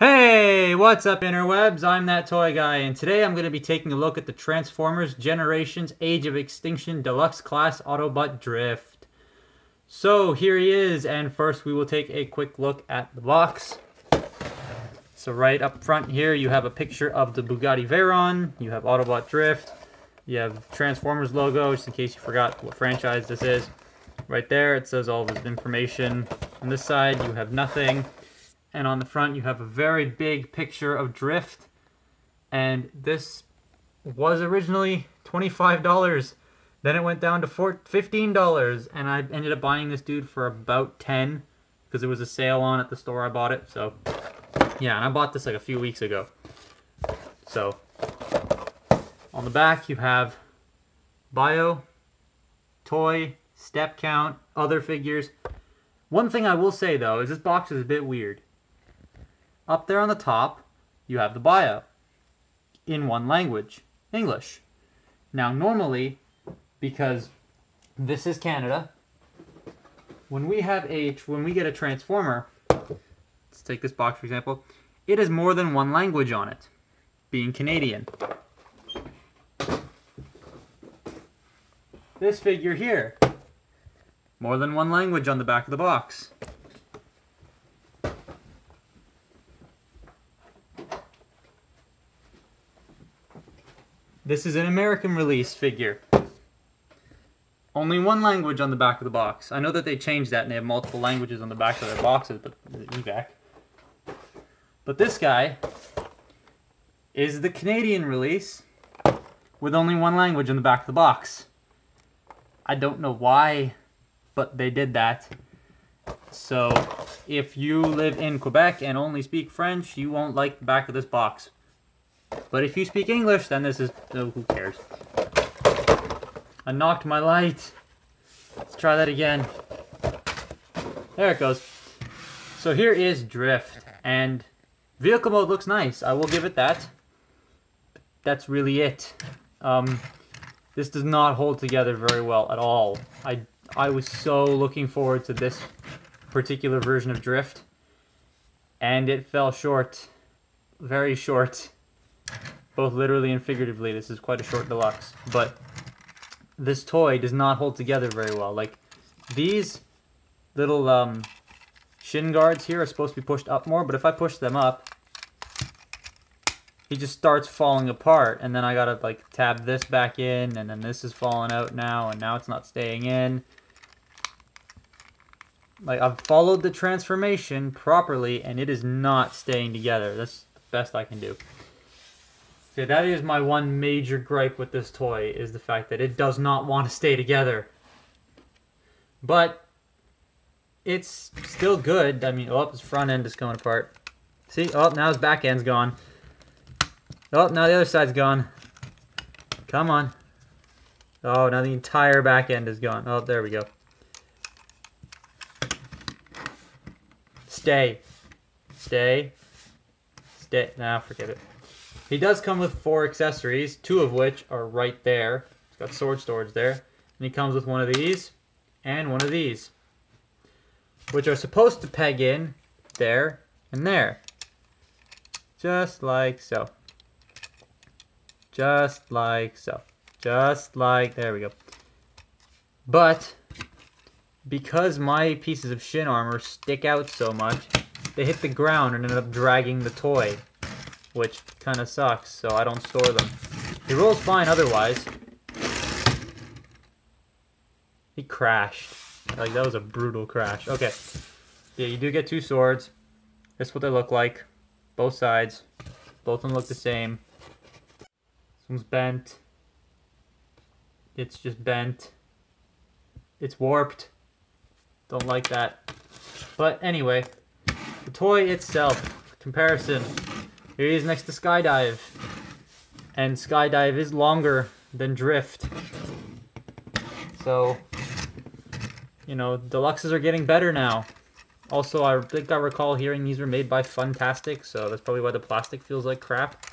Hey, what's up interwebs? I'm that toy guy, and today I'm going to be taking a look at the Transformers Generations Age of Extinction Deluxe Class Autobot Drift. So here he is, and first we will take a quick look at the box. So right up front here you have a picture of the Bugatti Veyron, you have Autobot Drift, you have Transformers logo, just in case you forgot what franchise this is. Right there it says all of his information. On this side you have nothing. And on the front, you have a very big picture of Drift. And this was originally $25. Then it went down to $15. And I ended up buying this dude for about $10. Because there was a sale on at the store I bought it. So, yeah, and I bought this like a few weeks ago. So, on the back, you have bio, toy, step count, other figures. One thing I will say, though, is this box is a bit weird. Up there on the top, you have the bio in one language, English. Now, normally, because this is Canada, when we get a Transformer, let's take this box for example, it has more than one language on it, being Canadian. This figure here, more than one language on the back of the box. This is an American release figure. Only one language on the back of the box. I know that they changed that and they have multiple languages on the back of their boxes, but But this guy is the Canadian release with only one language on the back of the box. I don't know why, but they did that. So if you live in Quebec and only speak French, you won't like the back of this box. But if you speak English, then this is... oh, who cares? I knocked my light. Let's try that again. There it goes. So here is Drift. And vehicle mode looks nice. I will give it that. That's really it. This does not hold together very well at all. I was so looking forward to this particular version of Drift. And it fell short. Very short. Both literally and figuratively. This is quite a short deluxe. But this toy does not hold together very well. Like, these little shin guards here are supposed to be pushed up more, but if I push them up, he just starts falling apart. And then I gotta, like, tab this back in, and then this is falling out now, and now it's not staying in. Like, I've followed the transformation properly, and it is not staying together. That's the best I can do. So that is my one major gripe with this toy, is the fact that it does not want to stay together. But it's still good. I mean, oh, his front end is coming apart. See? Oh, now his back end's gone. Oh, now the other side's gone. Come on. Oh, now the entire back end is gone. Oh, there we go. Stay. Stay. Stay. Nah, forget it. He does come with 4 accessories, 2 of which are right there. He's got sword storage there. And he comes with one of these and one of these, which are supposed to peg in there and there. Just like so. Just like so. Just like, there we go. But because my pieces of shin armor stick out so much, they hit the ground and end up dragging the toy, which kind of sucks, so I don't store them. He rolls fine otherwise. He crashed. Like, that was a brutal crash. Okay. Yeah, you do get 2 swords. That's what they look like. Both sides. Both of them look the same. This one's bent. It's just bent. It's warped. Don't like that. But anyway, the toy itself, comparison. Here he is next to Skydive. And Skydive is longer than Drift. So, you know, deluxes are getting better now. Also, I think I recall hearing these were made by Funtastic, so that's probably why the plastic feels like crap.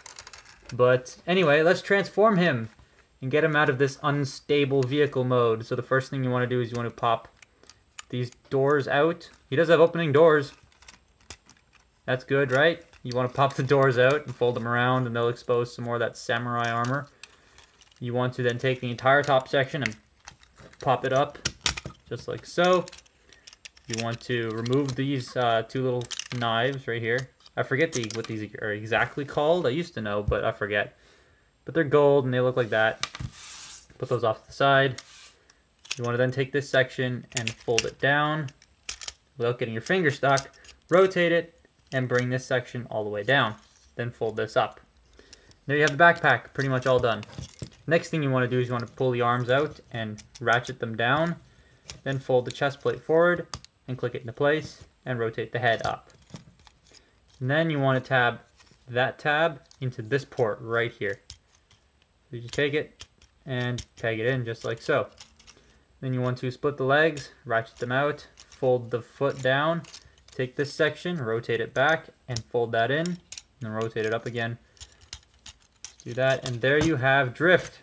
But anyway, let's transform him and get him out of this unstable vehicle mode. So the first thing you want to do is you want to pop these doors out. He does have opening doors. That's good, right? you want to pop the doors out and fold them around, and they'll expose some more of that samurai armor. You want to then take the entire top section and pop it up, just like so. You want to remove these two little knives right here. I forget what these are exactly called. I used to know, but I forget. But they're gold and they look like that. Put those off to the side. You want to then take this section and fold it down without getting your finger stuck. Rotate it and bring this section all the way down. Then fold this up. There you have the backpack, pretty much all done. Next thing you want to do is you want to pull the arms out and ratchet them down. Then fold the chest plate forward and click it into place and rotate the head up. And then you want to tab that tab into this port right here. So you just take it and peg it in just like so. Then you want to split the legs, ratchet them out, fold the foot down, take this section, rotate it back, and fold that in, and then rotate it up again. Do that, and there you have Drift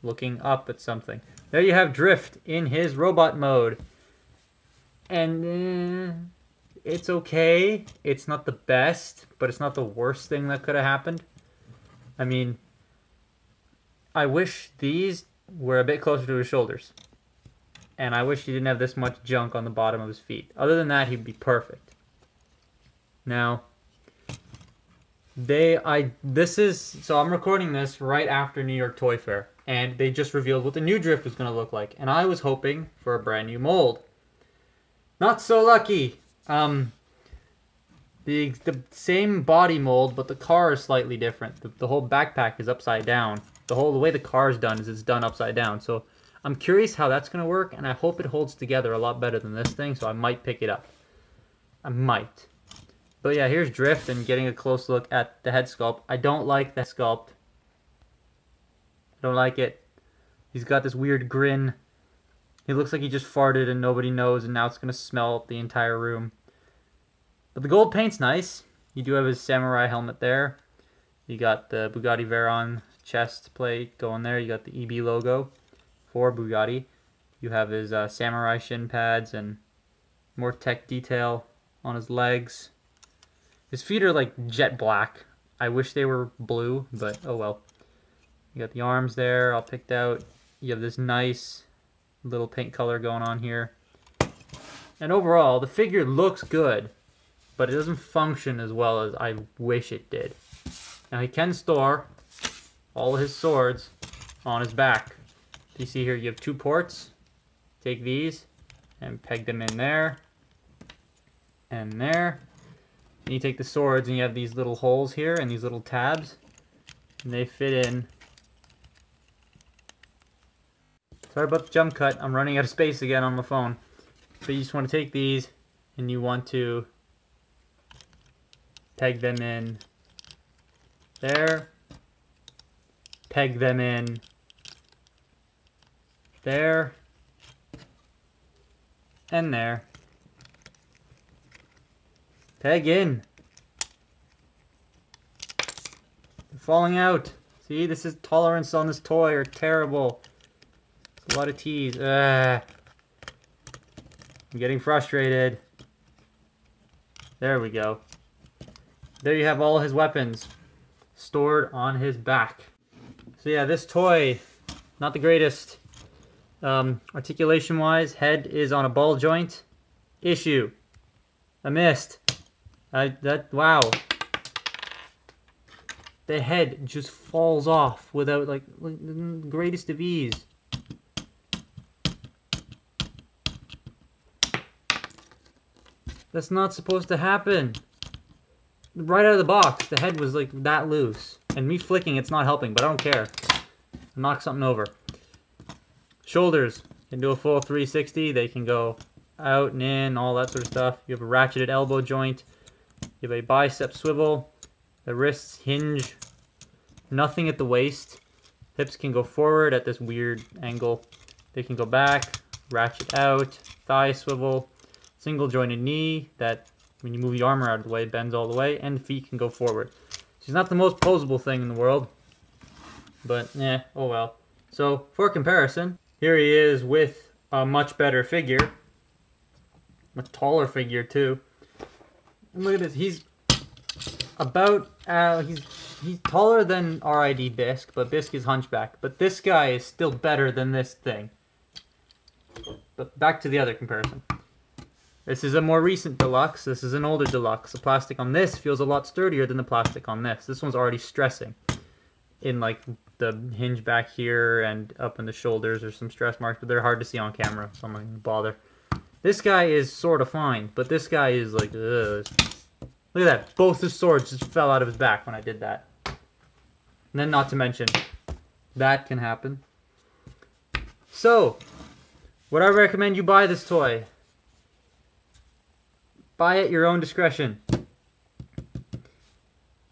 looking up at something. There you have Drift in his robot mode. And it's okay. It's not the best, but it's not the worst thing that could have happened. I mean, I wish these were a bit closer to his shoulders. And I wish he didn't have this much junk on the bottom of his feet. Other than that, he'd be perfect. Now, so I'm recording this right after New York Toy Fair. And they just revealed what the new Drift was going to look like. And I was hoping for a brand new mold. Not so lucky. The same body mold, but the car is slightly different. The whole backpack is upside down. The way the car is done is it's done upside down. So I'm curious how that's going to work, and I hope it holds together a lot better than this thing, so I might pick it up. I might. But yeah, here's Drift and getting a close look at the head sculpt. I don't like that sculpt. I don't like it. He's got this weird grin. He looks like he just farted and nobody knows, and now it's going to smell the entire room. But the gold paint's nice. You do have his samurai helmet there. You got the Bugatti Veyron chest plate going there. You got the EB logo for Bugatti. You have his samurai shin pads and more tech detail on his legs. His feet are like jet black. I wish they were blue, but oh well. You got the arms there all picked out. You have this nice little paint color going on here. And overall, the figure looks good, but it doesn't function as well as I wish it did. Now he can store all of his swords on his back. You see here you have two ports. Take these and peg them in there and there. And you take the swords and you have these little holes here and these little tabs, and they fit in. Sorry about the jump cut. I'm running out of space again on my phone. But you just want to take these and you want to peg them in there. Peg them in there. And there. Peg in. They're falling out. See, this is tolerance on this toy are terrible. It's a lot of T's. I'm getting frustrated. There we go. There you have all his weapons stored on his back. So yeah, this toy, not the greatest. Articulation wise, head is on a ball joint. Issue. I missed. Wow. The head just falls off without like the greatest of ease. That's not supposed to happen. Right out of the box, the head was like that loose. And me flicking, it's not helping, but I don't care. Knock something over. Shoulders can do a full 360. They can go out and in, all that sort of stuff. You have a ratcheted elbow joint. You have a bicep swivel. The wrists hinge. Nothing at the waist. Hips can go forward at this weird angle. They can go back, ratchet out, thigh swivel. Single jointed knee that when you move the armor out of the way, bends all the way, and the feet can go forward. She's not the most posable thing in the world, but yeah, oh well. So for comparison, here he is with a much better figure, a taller figure too. And look at this, about, he's taller than RID Bisque, but Bisque is hunchback. But this guy is still better than this thing. But back to the other comparison. This is a more recent deluxe. This is an older deluxe. The plastic on this feels a lot sturdier than the plastic on this. This one's already stressing. In like the hinge back here and up in the shoulders are some stress marks, but they're hard to see on camera, so I'm not gonna bother. This guy is sort of fine, but this guy is like, ugh. Look at that. Both his swords just fell out of his back when I did that. And then not to mention, that can happen. So, would I recommend you buy this toy? Buy at your own discretion.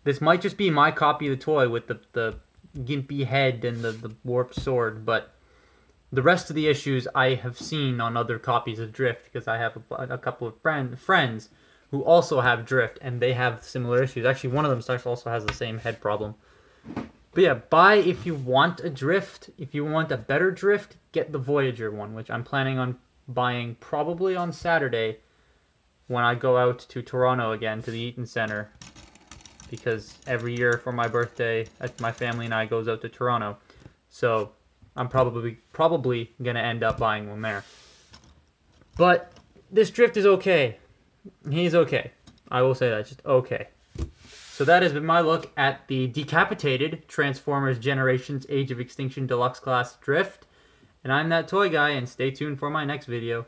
This might just be my copy of the toy with the gimpy head and the warped sword, but the rest of the issues I have seen on other copies of Drift, because I have a couple of friends who also have Drift, and they have similar issues. Actually, one of them also has the same head problem. But yeah, buy if you want a Drift. If you want a better Drift, get the Voyager one, which I'm planning on buying probably on Saturday when I go out to Toronto again, to the Eaton Centre. Because every year for my birthday, my family and I goes out to Toronto. So I'm probably going to end up buying one there. But this Drift is okay. He's okay. I will say that, just okay. So that has been my look at the decapitated Transformers Generations Age of Extinction Deluxe Class Drift. And I'm that toy guy, and stay tuned for my next video.